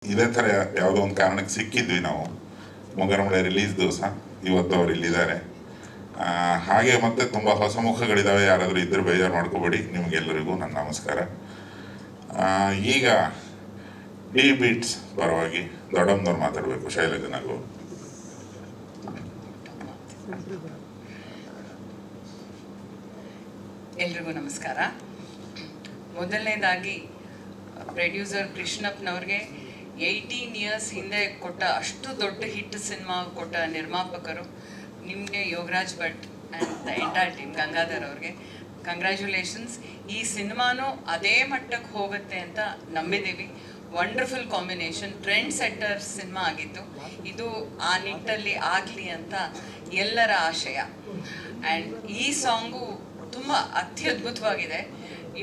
ಇದೇ ಥರ ಯಾವುದೋ ಒಂದು ಕಾರಣಕ್ಕೆ ಸಿಕ್ಕಿದ್ವಿ ನಾವು ಮೊಗರಮಳೆ ರಿಲೀಸ್ ದಿವಸ. ಇವತ್ತು ಅವ್ರು ಇಲ್ಲಿದ್ದಾರೆ. ಹಾಗೆ ಮತ್ತೆ ತುಂಬ ಹೊಸ ಮುಖಗಳಿದ್ದಾವೆ. ಯಾರಾದರೂ ಇದ್ದರೆ ಬೇಜಾರು ಮಾಡ್ಕೋಬೇಡಿ. ನಿಮಗೆಲ್ಲರಿಗೂ ನನ್ನ ನಮಸ್ಕಾರ. ಈಗ ಡಿ ಬೀಟ್ಸ್ ಪರವಾಗಿ ದೊಡ್ಡಮ್ಮನವ್ರು ಮಾತಾಡಬೇಕು. ಶೈಲಜನಾಗೂ ಎಲ್ರಿಗೂ ನಮಸ್ಕಾರ. ಮೊದಲನೇದಾಗಿ ಪ್ರೊಡ್ಯೂಸರ್ ಕೃಷ್ಣಪ್ಪನವ್ರಿಗೆ 18 ಇಯರ್ಸ್ ಹಿಂದೆ ಕೊಟ್ಟ ಅಷ್ಟು ದೊಡ್ಡ ಹಿಟ್ ಸಿನಿಮಾ ಕೊಟ್ಟ ನಿರ್ಮಾಪಕರು ನಿಮಗೆ Yogaraj Bhat and the entire team, Gangadhar ಅವ್ರಿಗೆ ಕಂಗ್ರ್ಯಾಚುಲೇಷನ್ಸ್. ಈ ಸಿನಿಮಾನು ಅದೇ ಮಟ್ಟಕ್ಕೆ ಹೋಗುತ್ತೆ ಅಂತ ನಂಬಿದ್ದೀವಿ. Wonderful combination, trend setter cinema ಆಗಿತ್ತು. ಇದು ಆ ನಿಟ್ಟಲ್ಲಿ ಆಗಲಿ ಅಂತ ಎಲ್ಲರ ಆಶಯ. ಆ್ಯಂಡ್ ಈ ಸಾಂಗು ತುಂಬ ಅತ್ಯದ್ಭುತವಾಗಿದೆ.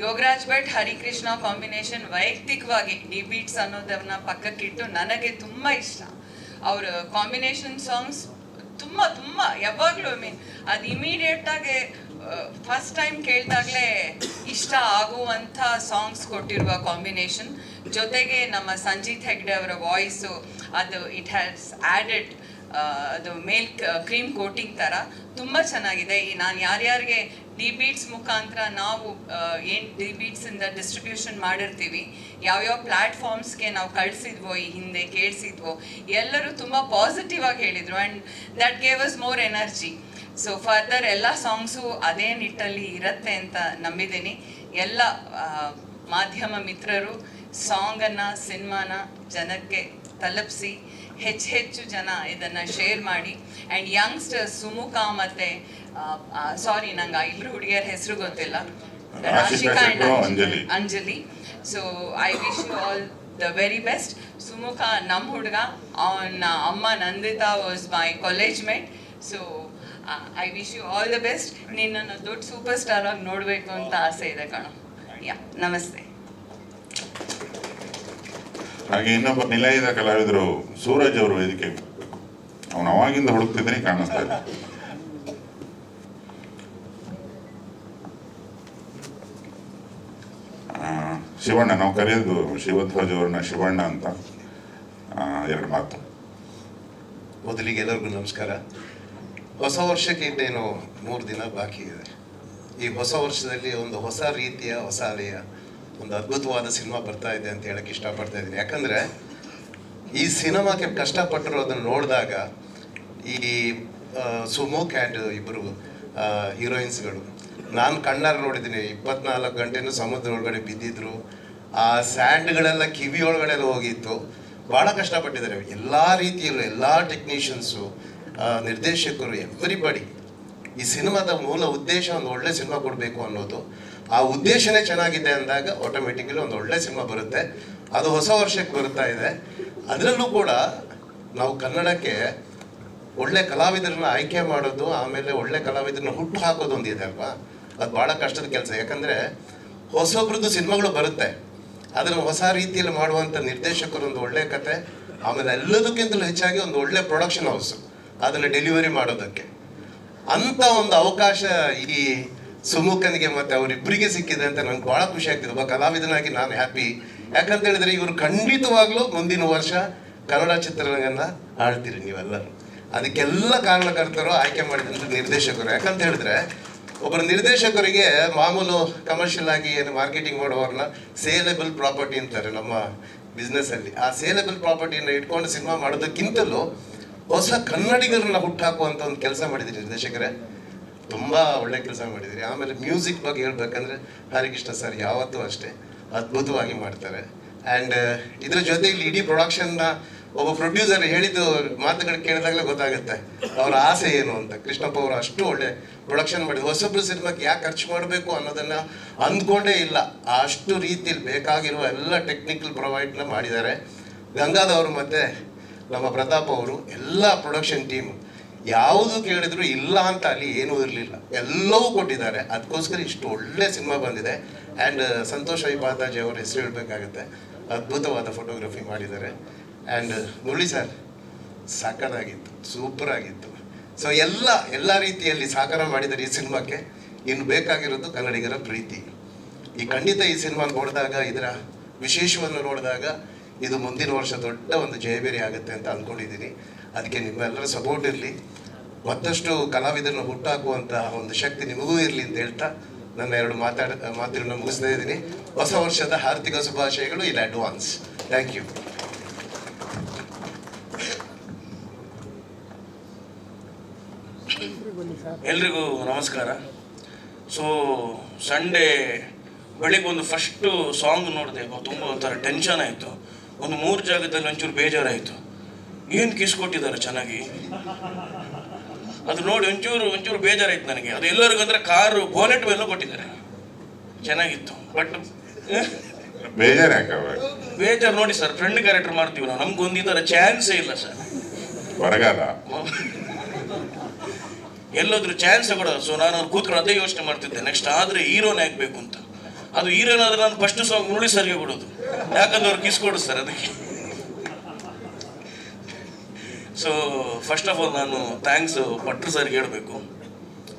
ಯೋಗರಾಜ್ ಭಟ್ ಹರಿಕೃಷ್ಣ ಕಾಂಬಿನೇಷನ್ ವೈಯಕ್ತಿಕವಾಗಿ ಡಿ ಬೀಟ್ಸ್ ಅನ್ನೋದನ್ನ ಪಕ್ಕಕ್ಕಿಟ್ಟು ನನಗೆ ತುಂಬ ಇಷ್ಟ. ಅವ್ರ ಕಾಂಬಿನೇಷನ್ ಸಾಂಗ್ಸ್ ತುಂಬ ತುಂಬ ಯಾವಾಗಲೂ ಅದು ಇಮಿಡಿಯೇಟಾಗಿ ಫಸ್ಟ್ ಟೈಮ್ ಕೇಳಿದಾಗಲೇ ಇಷ್ಟ ಆಗುವಂಥ ಸಾಂಗ್ಸ್ ಕೊಟ್ಟಿರುವ ಕಾಂಬಿನೇಷನ್. ಜೊತೆಗೆ ನಮ್ಮ ಸಂಜೀತ್ ಹೆಗ್ಡೆ ಅವರ ವಾಯ್ಸು, ಅದು ಇಟ್ ಹ್ಯಾಸ್ ಆ್ಯಡೆಡ್ ಅದು ಮೇಲ್ ಕ್ರೀಮ್ ಕೋಟಿಂಗ್ ಥರ ತುಂಬ ಚೆನ್ನಾಗಿದೆ. ನಾನು ಯಾರ್ಯಾರಿಗೆ ಡಿ ಬೀಟ್ಸ್ ಮುಖಾಂತರ ನಾವು ಏನು ಡಿ ಬೀಟ್ಸಿಂದ ಡಿಸ್ಟ್ರಿಬ್ಯೂಷನ್ ಮಾಡಿರ್ತೀವಿ, ಯಾವ್ಯಾವ ಪ್ಲ್ಯಾಟ್ಫಾರ್ಮ್ಸ್ಗೆ ನಾವು ಕಳಿಸಿದ್ವೋ ಈ ಹಿಂದೆ ಕೇಳಿಸಿದ್ವೋ, ಎಲ್ಲರೂ ತುಂಬ ಪಾಸಿಟಿವ್ ಆಗಿ ಹೇಳಿದರು. And that gave us more energy. So further ಎಲ್ಲ ಸಾಂಗ್ಸು ಅದೇ ನಿಟ್ಟಲ್ಲಿ ಇರುತ್ತೆ ಅಂತ ನಂಬಿದ್ದೀನಿ. ಎಲ್ಲ ಮಾಧ್ಯಮ ಮಿತ್ರರು ಸಾಂಗನ್ನು, ಸಿನಿಮಾನ ಜನಕ್ಕೆ ತಲುಪಿಸಿ ಹೆಚ್ಚು ಜನ ಇದನ್ನು ಶೇರ್ ಮಾಡಿ. ಆ್ಯಂಡ್ ಯಂಗ್ಸ್ಟರ್ಸ್ ಸುಮುಖ ಮತ್ತು ಸಾರಿ ನಂಗೆ ಇಬ್ಬರು ಹುಡುಗಿಯರ ಹೆಸರು ಗೊತ್ತಿಲ್ಲ, Rashika and Anjali. So I wish you all the very best. Sumukha ನಮ್ಮ ಹುಡುಗ, ಅವನ ಅಮ್ಮ Nandita was my college mate. So I wish you all the best. ನಿನ್ನನ್ನು ದೊಡ್ಡ ಸೂಪರ್ ಸ್ಟಾರ್ ಆಗಿ ನೋಡಬೇಕು ಅಂತ ಆಸೆ ಇದೆ ಕಣೋ. ನಮಸ್ತೆ. ಹಾಗೆ ಇನ್ನೊಬ್ಬ ನಿಲಯದ ಕಲಾವಿದರು ಸೂರಜ್ ಅವರು ವೇದಿಕೆ. ಅವನು ಅವಾಗಿಂದ ಹುಡುಕ್ತಿದ್ರೆ ಕಾಣಿಸ್ತಾ ಇಲ್ಲ. ಶಿವಣ್ಣ, ನಾವು ಕರೆಯೋದು ಶಿವಧ್ವಜ್ ಅವ್ರನ್ನ ಶಿವಣ್ಣ ಅಂತ. ಎರಡು ಮಾತು. ಮೊದಲಿಗೆ ಎಲ್ಲರಿಗೂ ನಮಸ್ಕಾರ. ಹೊಸ ವರ್ಷಕ್ಕೆ ಇನ್ನೇನು 3 ದಿನ ಬಾಕಿ ಇದೆ. ಈ ಹೊಸ ವರ್ಷದಲ್ಲಿ ಒಂದು ಹೊಸ ರೀತಿಯ, ಹೊಸ ಅಲೆಯ ಒಂದು ಅದ್ಭುತವಾದ ಸಿನಿಮಾ ಬರ್ತಾ ಇದೆ ಅಂತ ಹೇಳಕ್ಕೆ ಇಷ್ಟಪಡ್ತಾ ಇದ್ದೀನಿ. ಯಾಕಂದರೆ ಈ ಸಿನಿಮಾಕ್ಕೆ ಕಷ್ಟಪಟ್ಟರು ಅದನ್ನು ನೋಡಿದಾಗ ಈ ಸುಮುಖ್ ಆ್ಯಂಡ್ ಇಬ್ಬರು ಹೀರೋಯಿನ್ಸ್ಗಳು ನಾನು ಕಣ್ಣಾರೆ ನೋಡಿದ್ದೀನಿ. 24 ಗಂಟೆನೂ ಸಮುದ್ರ ಒಳಗಡೆ ಬಿದ್ದಿದ್ರು. ಆ ಸ್ಯಾಂಡ್ಗಳೆಲ್ಲ ಕಿವಿ ಒಳಗಡೆ ಹೋಗಿತ್ತು. ಭಾಳ ಕಷ್ಟಪಟ್ಟಿದ್ದಾರೆ ಎಲ್ಲ ರೀತಿಯಲ್ಲೂ. ಎಲ್ಲ ಟೆಕ್ನಿಷಿಯನ್ಸು, ನಿರ್ದೇಶಕರು, ಎವ್ರಿಬಡಿ. ಈ ಸಿನಿಮಾದ ಮೂಲ ಉದ್ದೇಶ ಒಂದು ಒಳ್ಳೆ ಸಿನಿಮಾ ಕೊಡಬೇಕು ಅನ್ನೋದು. ಆ ಉದ್ದೇಶನೇ ಚೆನ್ನಾಗಿದೆ ಅಂದಾಗ ಆಟೋಮೆಟಿಕಲಿ ಒಂದು ಒಳ್ಳೆ ಸಿನಿಮಾ ಬರುತ್ತೆ. ಅದು ಹೊಸ ವರ್ಷಕ್ಕೆ ಬರ್ತಾ ಇದೆ. ಅದರಲ್ಲೂ ಕೂಡ ನಾವು ಕನ್ನಡಕ್ಕೆ ಒಳ್ಳೆ ಕಲಾವಿದರನ್ನ ಆಯ್ಕೆ ಮಾಡೋದು, ಆಮೇಲೆ ಒಳ್ಳೆ ಕಲಾವಿದರನ್ನ ಹುಟ್ಟು ಹಾಕೋದು ಒಂದಿದೆ ಅಲ್ವಾ, ಅದು ಭಾಳ ಕಷ್ಟದ ಕೆಲಸ. ಯಾಕಂದರೆ ಹೊಸೊಬ್ರದ್ದು ಸಿನಿಮಾಗಳು ಬರುತ್ತೆ, ಅದನ್ನು ಹೊಸ ರೀತಿಯಲ್ಲಿ ಮಾಡುವಂಥ ನಿರ್ದೇಶಕರು, ಒಂದು ಒಳ್ಳೆ ಕತೆ, ಆಮೇಲೆ ಎಲ್ಲದಕ್ಕಿಂತಲೂ ಹೆಚ್ಚಾಗಿ ಒಂದು ಒಳ್ಳೆ ಪ್ರೊಡಕ್ಷನ್ ಹೌಸ್ ಅದನ್ನು ಡೆಲಿವರಿ ಮಾಡೋದಕ್ಕೆ ಅಂಥ ಒಂದು ಅವಕಾಶ ಈ ಸುಮುಖನಿಗೆ ಮತ್ತು ಅವರಿಬ್ಬರಿಗೆ ಸಿಕ್ಕಿದೆ ಅಂತ ನಂಗೆ ಭಾಳ ಖುಷಿ ಆಗ್ತಿದೆ. ಒಬ್ಬ ಕಲಾವಿದನಾಗಿ ನಾನು ಹ್ಯಾಪಿ. ಯಾಕಂತ ಹೇಳಿದರೆ ಇವರು ಖಂಡಿತವಾಗ್ಲೂ ಮುಂದಿನ ವರ್ಷ ಕನ್ನಡ ಚಿತ್ರರಂಗನ ಆಳ್ತೀರಿ ನೀವೆಲ್ಲರೂ. ಅದಕ್ಕೆಲ್ಲ ಕಾರಣಕರ್ತರು, ಆಯ್ಕೆ ಮಾಡಿದಂಥ ನಿರ್ದೇಶಕರು. ಯಾಕಂತ ಹೇಳಿದ್ರೆ ಒಬ್ಬರು ನಿರ್ದೇಶಕರಿಗೆ ಮಾಮೂಲು ಕಮರ್ಷಿಯಲ್ ಆಗಿ ಏನು ಮಾರ್ಕೆಟಿಂಗ್ ಮಾಡೋವ್ರನ್ನ ಸೇಲೆಬಲ್ ಪ್ರಾಪರ್ಟಿ ಅಂತಾರೆ ನಮ್ಮ ಬಿಸ್ನೆಸ್ಸಲ್ಲಿ. ಆ ಸೇಲೆಬಲ್ ಪ್ರಾಪರ್ಟಿಯನ್ನು ಇಟ್ಕೊಂಡು ಸಿನಿಮಾ ಮಾಡೋದಕ್ಕಿಂತಲೂ ಹೊಸ ಕನ್ನಡಿಗರನ್ನ ಹುಟ್ಟಾಕುವಂಥ ಒಂದು ಕೆಲಸ ಮಾಡಿದ್ದೀರಿ ನಿರ್ದೇಶಕರೇ. ತುಂಬ ಒಳ್ಳೆ ಕೆಲಸ ಮಾಡಿದ್ದೀರಿ. ಆಮೇಲೆ ಮ್ಯೂಸಿಕ್ ಬಗ್ಗೆ ಹೇಳ್ಬೇಕಂದ್ರೆ ಹರಿಕೃಷ್ಣ ಸರ್ ಯಾವತ್ತೂ ಅಷ್ಟೇ ಅದ್ಭುತವಾಗಿ ಮಾಡ್ತಾರೆ. ಆ್ಯಂಡ್ ಇದ್ರ ಜೊತೆಗೆ ಇಡೀ ಪ್ರೊಡಕ್ಷನ್ನ ಒಬ್ಬ ಪ್ರೊಡ್ಯೂಸರ್ ಹೇಳಿದ್ದು ಮಾತುಗಳು ಕೇಳಿದಾಗಲೇ ಗೊತ್ತಾಗುತ್ತೆ ಅವರ ಆಸೆ ಏನು ಅಂತ. ಕೃಷ್ಣಪ್ಪ ಅವರು ಅಷ್ಟು ಒಳ್ಳೆ ಪ್ರೊಡಕ್ಷನ್ ಮಾಡಿದ್ರು. ಹೊಸೊಬ್ರು ಸಿನಿಮಾಕ್ಕೆ ಯಾಕೆ ಖರ್ಚು ಮಾಡಬೇಕು ಅನ್ನೋದನ್ನು ಅಂದ್ಕೊಂಡೇ ಇಲ್ಲ. ಅಷ್ಟು ರೀತಿಯಲ್ಲಿ ಬೇಕಾಗಿರುವ ಎಲ್ಲ ಟೆಕ್ನಿಕಲ್ ಪ್ರೊವೈಡ್ನ ಮಾಡಿದ್ದಾರೆ. ಗಂಗಾಧವರು ಮತ್ತು ನಮ್ಮ ಪ್ರತಾಪ್ ಅವರು, ಎಲ್ಲ ಪ್ರೊಡಕ್ಷನ್ ಟೀಮು ಯಾವುದು ಕೇಳಿದ್ರು ಇಲ್ಲ ಅಂತ ಅಲ್ಲಿ ಏನೂ ಇರಲಿಲ್ಲ, ಎಲ್ಲವೂ ಕೊಟ್ಟಿದ್ದಾರೆ. ಅದಕ್ಕೋಸ್ಕರ ಇಷ್ಟು ಒಳ್ಳೆ ಸಿನಿಮಾ ಬಂದಿದೆ. ಆ್ಯಂಡ್ ಸಂತೋಷ್ ಐಪಾತಾಜಿ ಅವರ ಹೆಸರು ಹೇಳಬೇಕಾಗುತ್ತೆ. ಅದ್ಭುತವಾದ ಫೋಟೋಗ್ರಫಿ ಮಾಡಿದ್ದಾರೆ. ಆ್ಯಂಡ್ ಮುರಳಿ ಸರ್ ಸಾಕಾಗಿತ್ತು, ಸೂಪರ್ ಆಗಿತ್ತು. ಸೊ ಎಲ್ಲ ರೀತಿಯಲ್ಲಿ ಸಾಕಾರ ಮಾಡಿದ್ದಾರೆ ಈ ಸಿನಿಮಾಕ್ಕೆ. ಇನ್ನು ಬೇಕಾಗಿರೋದು ಕನ್ನಡಿಗರ ಪ್ರೀತಿ. ಖಂಡಿತ ಈ ಸಿನಿಮಾ ನೋಡಿದಾಗ, ಇದರ ವಿಶೇಷವನ್ನು ನೋಡಿದಾಗ ಇದು ಮುಂದಿನ ವರ್ಷ ದೊಡ್ಡ ಒಂದು ಜಯಬೇರಿ ಆಗುತ್ತೆ ಅಂತ ಅಂದ್ಕೊಂಡಿದ್ದೀನಿ. ಅದಕ್ಕೆ ನಿಮ್ಮೆಲ್ಲರ ಸಪೋರ್ಟ್ ಇರಲಿ, ಮತ್ತಷ್ಟು ಕಲಾವಿದರನ್ನು ಹುಟ್ಟಾಕುವಂತಹ ಒಂದು ಶಕ್ತಿ ನಿಮಗೂ ಇರಲಿ ಅಂತ ಹೇಳ್ತಾ ನನ್ನ ಎರಡು ಮಾತುಗಳನ್ನ ಮುಗಿಸ್ತಾ ಇದ್ದೀನಿ. ಹೊಸ ವರ್ಷದ ಹಾರ್ದಿಕ ಶುಭಾಶಯಗಳು ಇನ್ ಅಡ್ವಾನ್ಸ್. Thank you. ಎಲ್ರಿಗೂ ನಮಸ್ಕಾರ. ಸೊ ಸಂಡೇ ಬೆಳಿಗ್ಗೆ ಒಂದು ಫಸ್ಟು ಸಾಂಗ್ ನೋಡಿದೆ, ತುಂಬ ಒಂಥರ ಟೆನ್ಷನ್ ಆಯಿತು. ಒಂದು 3 ಜಾಗದಲ್ಲಿ ಒಂಚೂರು ಬೇಜಾರಾಯಿತು. ಏನು ಕಿಸ್ ಕೊಟ್ಟಿದ್ದಾರೆ ಚೆನ್ನಾಗಿ, ಅದು ನೋಡಿ ಒಂಚೂರು ಬೇಜಾರಾಯ್ತು ನನಗೆ. ಅದು ಎಲ್ಲರಿಗೂ ಅಂದರೆ ಕಾರು ಬೋನೆಟ್ ಮೇಲೂ ಕೊಟ್ಟಿದ್ದಾರೆ, ಚೆನ್ನಾಗಿತ್ತು. ಬಟ್ ಬೇಜಾರು ನೋಡಿ ಸರ್, ಫ್ರೆಂಡ್ ಕ್ಯಾರೆಕ್ಟರ್ ಮಾಡ್ತೀವಿ ನಾವು, ನಮ್ಗೊಂದು ಈ ಥರ ಚಾನ್ಸೇ ಇಲ್ಲ ಸರ್. ಬರಗಾಲ ಎಲ್ಲೋದ್ರು ಚಾನ್ಸ್ ಕೊಡೋದು. ಸೊ ನಾನು ಅವ್ರು ಕೂತ್ಕೊಂಡು ಅದೇ ಯೋಚನೆ ಮಾಡ್ತಿದ್ದೆ, ನೆಕ್ಸ್ಟ್ ಆದರೆ ಹೀರೋನೇ ಆಗಬೇಕು ಅಂತ. ಅದು ಹೀರೋನ್ ಆದರೆ ನಾನು ಫಸ್ಟ್ ಸಾಂಗ್ ಮುರಳಿ ಸರ್ಗೆ ಕೊಡೋದು, ಯಾಕಂದ್ರೆ ಅವ್ರು ಕಿಸ್ ಕೊಡಿಸ್ತಾರೆ ಅದಕ್ಕೆ. ಸೊ ಫಸ್ಟ್ ಆಫ್ ಆಲ್ ನಾನು ಥ್ಯಾಂಕ್ಸ್ ಪಟ್ರು ಸರ್ಗೆ ಹೇಳಬೇಕು,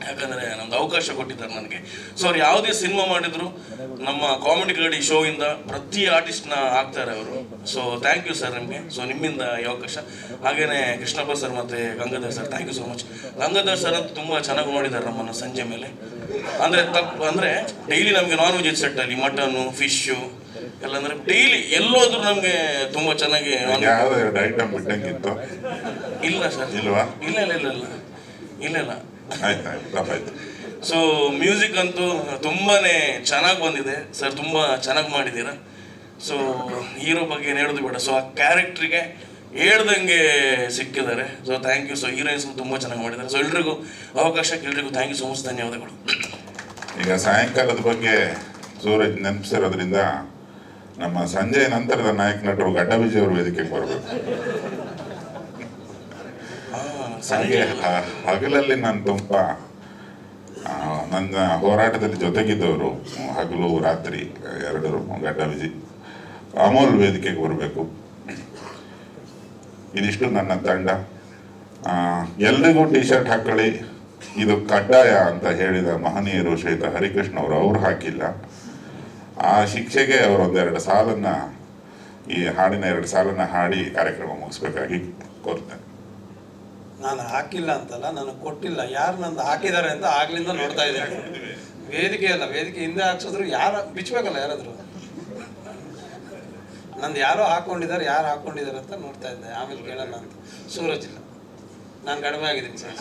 ಯಾಕಂದರೆ ನಮ್ದು ಅವಕಾಶ ಕೊಟ್ಟಿದ್ದಾರೆ ನನಗೆ. ಸೊ ಅವ್ರು ಯಾವುದೇ ಸಿನಿಮಾ ಮಾಡಿದ್ರು ನಮ್ಮ ಕಾಮಿಡಿ ಗಡಿ ಶೋ ಇಂದ ಪ್ರತಿ ಆರ್ಟಿಸ್ಟ್ನ ಹಾಕ್ತಾರೆ ಅವರು. ಸೊ ಥ್ಯಾಂಕ್ ಯು ಸರ್ ನಿಮಗೆ. ಸೊ ನಿಮ್ಮಿಂದ ಈ ಅವಕಾಶ. ಹಾಗೆಯೇ ಕೃಷ್ಣಪ್ಪ ಸರ್ ಮತ್ತು Gangadhar sir, thank you so much. Gangadhar sir ಅಂತ ತುಂಬ ಚೆನ್ನಾಗಿ ಮಾಡಿದ್ದಾರೆ ನಮ್ಮನ್ನು ಸಂಜೆ ಮೇಲೆ. ಅಂದರೆ ಡೈಲಿ ನಮಗೆ ನಾನ್ ವೆಜ್ ಸೆಟ್ಟಲ್ಲಿ ಮಟನು ಫಿಶ್ಶು ಎಲ್ಲ, ಅಂದರೆ ಡೈಲಿ ಎಲ್ಲೋದ್ರೂ ನಮಗೆ ತುಂಬ ಚೆನ್ನಾಗಿ. ಐಟಮ್ ಬಿಟ್ಟಂಗಿತ್ತು ಇಲ್ಲ ಸರ್, ಇಲ್ವಾ? ಇಲ್ಲ. ಆಯ್ತು. ಸೊ ಮ್ಯೂಸಿಕ್ ಅಂತೂ ತುಂಬಾ ಚೆನ್ನಾಗಿ ಬಂದಿದೆ ಸರ್, ತುಂಬ ಚೆನ್ನಾಗಿ ಮಾಡಿದ್ದೀರಾ. ಸೊ ಹೀರೋ ಬಗ್ಗೆ ಏನು ಹೇಳೋದು ಬೇಡ. ಸೊ ಆ ಕ್ಯಾರೆಕ್ಟ್ರಿಗೆ ಹೇಳ್ದಂಗೆ ಸಿಕ್ಕಿದ್ದಾರೆ. So thank you. So heroines ತುಂಬ ಚೆನ್ನಾಗಿ ಮಾಡಿದ್ದಾರೆ. ಸೊ ಎಲ್ರಿಗೂ ಅವಕಾಶಕ್ಕೆ ಎಲ್ರಿಗೂ ಥ್ಯಾಂಕ್ ಯು ಸೊ ಮಚ್, ಧನ್ಯವಾದಗಳು. ಈಗ ಸಾಯಂಕಾಲದ ಬಗ್ಗೆ ಸೂರಜ್ ನೆನಪಿಸಿರೋದ್ರಿಂದ ನಮ್ಮ ಸಂಜೆ ನಂತರದ ನಾಯಕ ನಟರು ಗಡ್ಡ ವಿಜಯ್ ಅವರು ವೇದಿಕೆಗೆ ಬರಬೇಕು. ಹಾಗೆ ಹಗಲಲ್ಲಿ ನಾನು ತುಂಬ ನನ್ನ ಹೋರಾಟದಲ್ಲಿ ಜೊತೆಗಿದ್ದವರು ಹಗಲು ರಾತ್ರಿ ಎರಡರು ಗಡ್ಡ ವಿಜಯ್, ಅಮೋಲ್ ವೇದಿಕೆಗೆ ಬರಬೇಕು. ಇದಿಷ್ಟು ನನ್ನ ತಂಡ. ಎಲ್ರಿಗೂ ಟಿ ಶರ್ಟ್ ಹಾಕೊಳ್ಳಿ, ಇದು ಕಡ್ಡಾಯ ಅಂತ ಹೇಳಿದ ಮಹನೀಯರು ಶ್ರೀಯುತ ಹರಿಕೃಷ್ಣ ಅವರು ಹಾಕಿಲ್ಲ. ಆ ಶಿಕ್ಷೆಗೆ ಅವರು ಒಂದೆರಡು ಸಾಲನ್ನ, ಈ ಹಾಡಿನ 2 ಸಾಲನ್ನ ಹಾಡಿ ಕಾರ್ಯಕ್ರಮ ಮುಗಿಸ್ಬೇಕಾಗಿ ಕೋರ್ತೇನೆ. ನಾನು ಹಾಕಿಲ್ಲ ಅಂತಲ್ಲ, ನಾನು ಕೊಟ್ಟಿಲ್ಲ. ಯಾರು ನಂದು ಹಾಕಿದ್ದಾರೆ ಅಂತ ಆಗ್ಲಿಂದ ನೋಡ್ತಾ ಇದ್ದೇನೆ. ವೇದಿಕೆ ಅಲ್ಲ, ವೇದಿಕೆ ಹಿಂದೆ ಹಾಕ್ಸಿದ್ರು ಯಾರು ಬಿಚ್ಚಬೇಕಲ್ಲ, ಯಾರಾದ್ರು ನಂದು ಯಾರೋ ಹಾಕೊಂಡಿದ್ದಾರೆ, ಯಾರು ಹಾಕೊಂಡಿದ್ದಾರೆ ಅಂತ ನೋಡ್ತಾ ಇದ್ದೆ. ಆಮೇಲೆ ಕೇಳೋಣ ಅಂತ. ಸೂರಜ್ ಇಲ್ಲ, ನಾನು ಕಡಿಮೆ ಆಗಿದ್ದೀನಿ ಸರ್.